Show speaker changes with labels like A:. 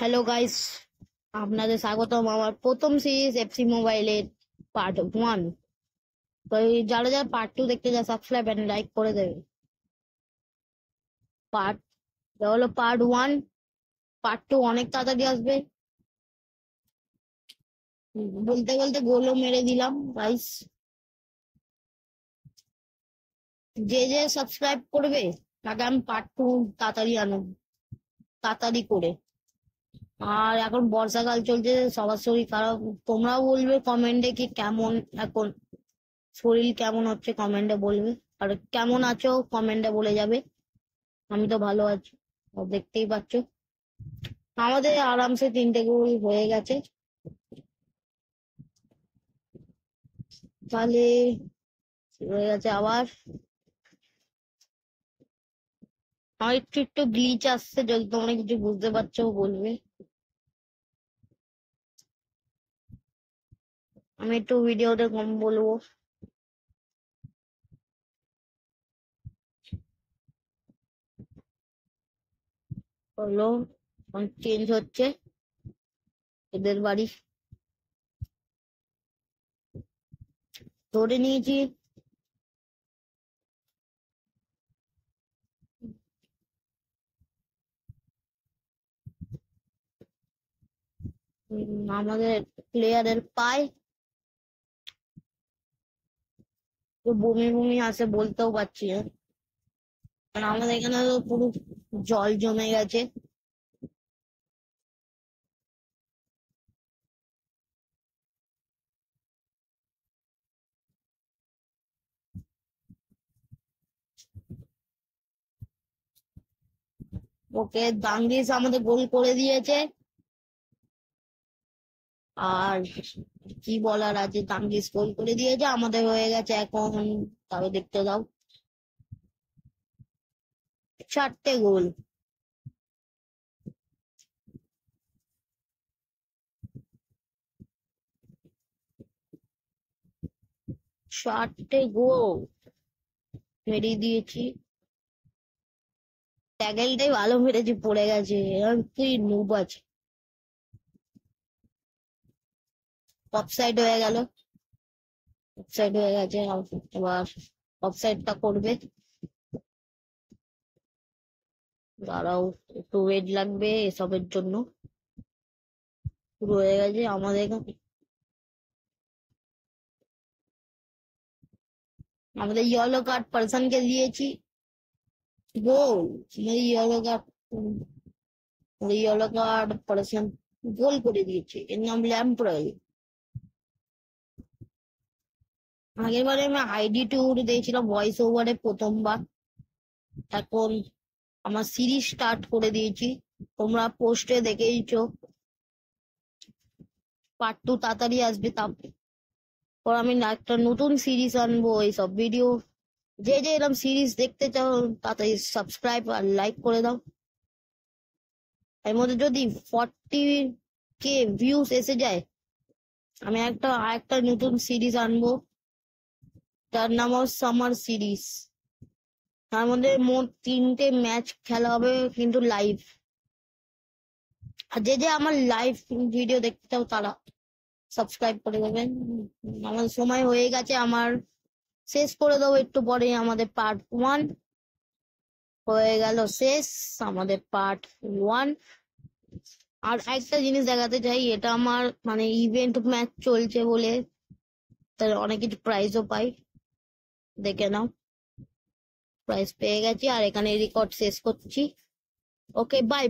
A: Hello guys, আপনাদের স্বাগতম আমার প্রথম সিরিজ এফসি মোবাইলের পার্ট 1। তো যারা যারা পার্ট 2 দেখতে যায় সাবস্ক্রাইব এন্ড লাইক করে দেবে। পার্ট হলো পার্ট 1। পার্ট 2 অনেক তাড়াতাড়ি আসবে। বলতে বলতে গোলও মেরে দিলাম গাইস। যে যে সাবস্ক্রাইব করবে তাকে আমি পার্ট 2 তাড়াতাড়ি আনব, তাড়াতাড়ি করে। আর এখন বর্ষাকাল চলছে, সবার শরীর খারাপ। তোমরাও বলবে কমেন্টে কি কেমন এখন শরীর কেমন হচ্ছে, কমেন্টে বলবে। আর কেমন আছো কমেন্টে বলে যাবে। আমি তো ভালো আছি, দেখতেই পাচ্ছ। আমাদের আরামসে 3টে গোল হয়ে গেছে। তাহলে হয়ে গেছে আবার। আমার একটু একটু গ্লিচ আসছে, যদি তোমরা কিছু বুঝতে পারছো বলবে। আমি একটু ভিডিওতে কম বলবো। হলো চেঞ্জ হচ্ছে এদের বাড়ি। ধরে নিয়েছি। আমাদের প্লেয়ারের পায় বমি বমি আসে, বলতেও পারছি না। কারণ আমাদের এখানে তো পুরো জল জমে গেছে। ওকে, দাঙ্গিস আমাদের গোল করে দিয়েছে। আর কি বলার আছে, দাঙ্গিস গোল করে দিয়েছে, আমাদের হয়ে গেছে এখন। তবে দেখতে দাও, 4টে গোল। চারটে গোল মেরিয়ে দিয়েছি। ট্যাগেলটাই ভালো মেরেছি, পড়ে গেছে। কি নুব আছে। অফসাইড হয়ে গেল, অফসাইড হয়ে গেছে। এবার অফসাইডটা করবে। দাঁড়াও, একটু ওয়েট লাগবে এসবের জন্য। শুরু হয়ে গেছে আমাদের এখানে। আমাদের ইয়েলো কার্ড পার্সনকে দিয়েছি। Goal, yellow card, yellow card person goal করে দিয়েছে। এর নাম ল্যাম্প্রয়। আগের বারে আমি আইডি ট্যুর দিয়েছিলাম ভয়েস ওভারে প্রথমবার। এখন আমার সিরিজ স্টার্ট করে দিয়েছি, তোমরা পোস্টে দেখেইছো। পার্ট 2 তাড়াতাড়ি আসবে। তারপর আমি একটা নতুন সিরিজ আনবো। এইসব ভিডিও যে যে এরকম সিরিজ দেখতে চাও তাড়াতাড়ি সাবস্ক্রাইব আর লাইক করে দাও। এর মধ্যে যদি 40K ভিউস এসে যায়, আমি আরেকটা নতুন সিরিজ আনবো, তার নাম হচ্ছে সামার সিরিজ। তার মধ্যে মোট 3টে ম্যাচ খেলা হবে, কিন্তু লাইভ। আর যে যে আমার লাইভ ভিডিও দেখতে চাও তারা সাবস্ক্রাইব করে দেবেন। আমাদের সময় হয়ে গেছে, আমার শেষ করে দেবো একটু পরে। আমাদের পার্ট 1 হয়ে গেল শেষ, আমাদের পার্ট 1। আর একটা জিনিস দেখাতে চাই, এটা আমার মানে ইভেন্ট ম্যাচ চলছে বলে তার অনেক কিছু প্রাইজও পাই। দেখে নাও, প্রাইজ পেয়ে গেছি। আর এখানে রেকর্ড শেষ করছি। ওকে, বাই।